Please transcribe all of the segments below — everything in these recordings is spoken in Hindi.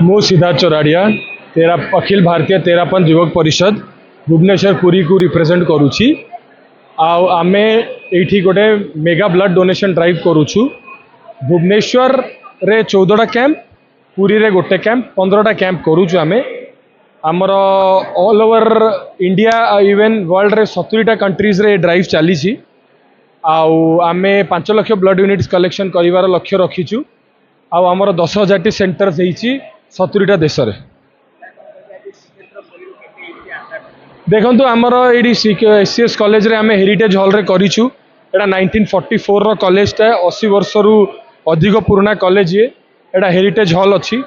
मु सिद्धार्थ चौराड़िया तेरा अखिल भारतीय तेरापन युवक परिषद भुवनेश्वर पुरी को रिप्रेजेंट करुच्ची। आमे एठी गोटे मेगा ब्लड डोनेशन ड्राइव करुचु। भुवनेश्वर रे 14टा कैंप, पुरी रे गोटे कैंप, 15टा कैंप करुचु। आमर all over India even world रे 70टा कंट्रीज रे ड्राइव चली। आमे 5 लाख ब्लड यूनिट्स कलेक्शन करिवार लक्ष्य रखीचु। आमर 10,000 सेंटर 70टा देश रे। देखो आमर ये एससीएस कॉलेज रे आमे हेरिटेज हॉल रे करिचु। एटा 1944 रो कॉलेज टा 80 वर्ष रु अधिक पुराना कॉलेज। ये एटा हेरिटेज हॉल अच्छी।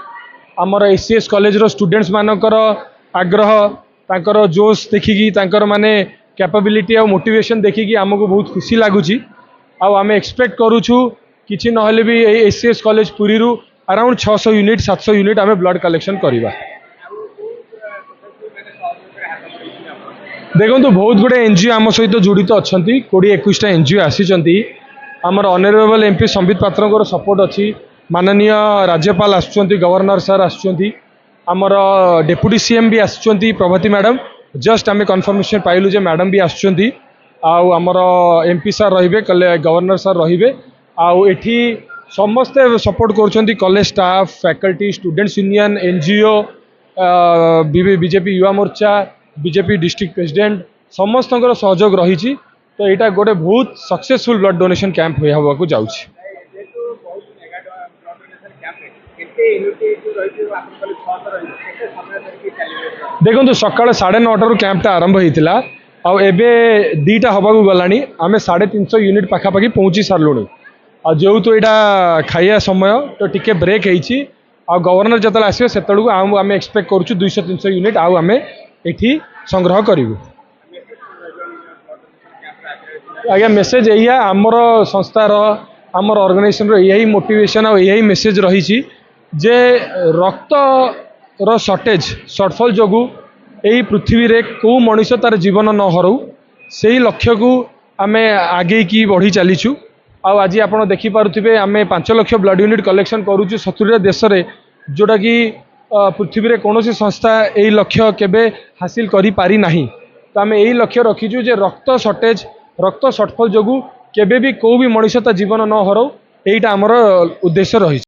आमर एससीएस कॉलेज रो स्टूडेंट्स मानकर आग्रह, तांकर जोश देखिकी, तांकर माने कैपेबिलिटी और मोटिवेशन देखिकी आमको बहुत खुशी लगुच। आमे एक्सपेक्ट करूछु किछि नहले भी एससीएस कॉलेज पुरी रु अराउंड 600 यूनिट 700 यूनिट आमे ब्लड कलेक्शन करिबा। देखो बहुत गुड़े एनजीओ आम सहित जोड़ित अच्छा 20-21टा एनजीओ आसी। आमर ऑनरेबल एमपी संबित पात्र सपोर्ट अच्छी। माननीय राज्यपाल आसुच्चंती, गवर्नर सर आसुच्चंती, आमर डेप्यूटी सीएम भी आसुच्चंती प्रभाती मैडम। जस्ट आमे कन्फर्मेशन पाइलु जे मैडम भी आसुच्चंती। आमर एमपी सर रहिबे, गवर्नर सर रहिबे। एठी समस्ते सपोर्ट करुछंती, college staff, faculty, students union, NGO, BJP Yuva Morcha, BJP district president समस्त सहयोग रही। तो यहाँ गोटे बहुत सक्सेसफुल ब्लड डोनेशन कैंप होगा जाऊँगी। देखो सकाल 9:30 कैंपटा आरंभ होता आबे 2टा हवा गला आम 350 यूनिट पाखापाखि पहुँची सारूँ। जो तो यहाँ खाइया समय तो टिके ब्रेक होती। गवर्नर जो आसवे से आम एक्सपेक्ट करुँ 200-300 यूनिट आम एठी संग्रह करूँ। आज्ञा मेसेज यही आमर संस्थार आमर ऑर्गेनाइजेशन यही मोटिवेशन और यही मेसेज रही जे रक्त शॉर्टफॉल जो यही पृथ्वी रे को मनीष तार जीवन न हरऊ से ही लक्ष्य को आम आगे की बढ़ी चलीचु। आज आप देखिपे आम 5 लाख ब्लड यूनिट कलेक्शन करुचु 70टा देश में, जोटा कि पृथ्वी रे कौन संस्था यही लक्ष्य केबे हासिल करि पारि नाही। तो आम यही लक्ष्य रखीचु जे रक्त शॉर्टफॉल जो केबे भी को भी मनीष ता जीवन न हरऊ, यहीटा आमर उद्देश्य रही।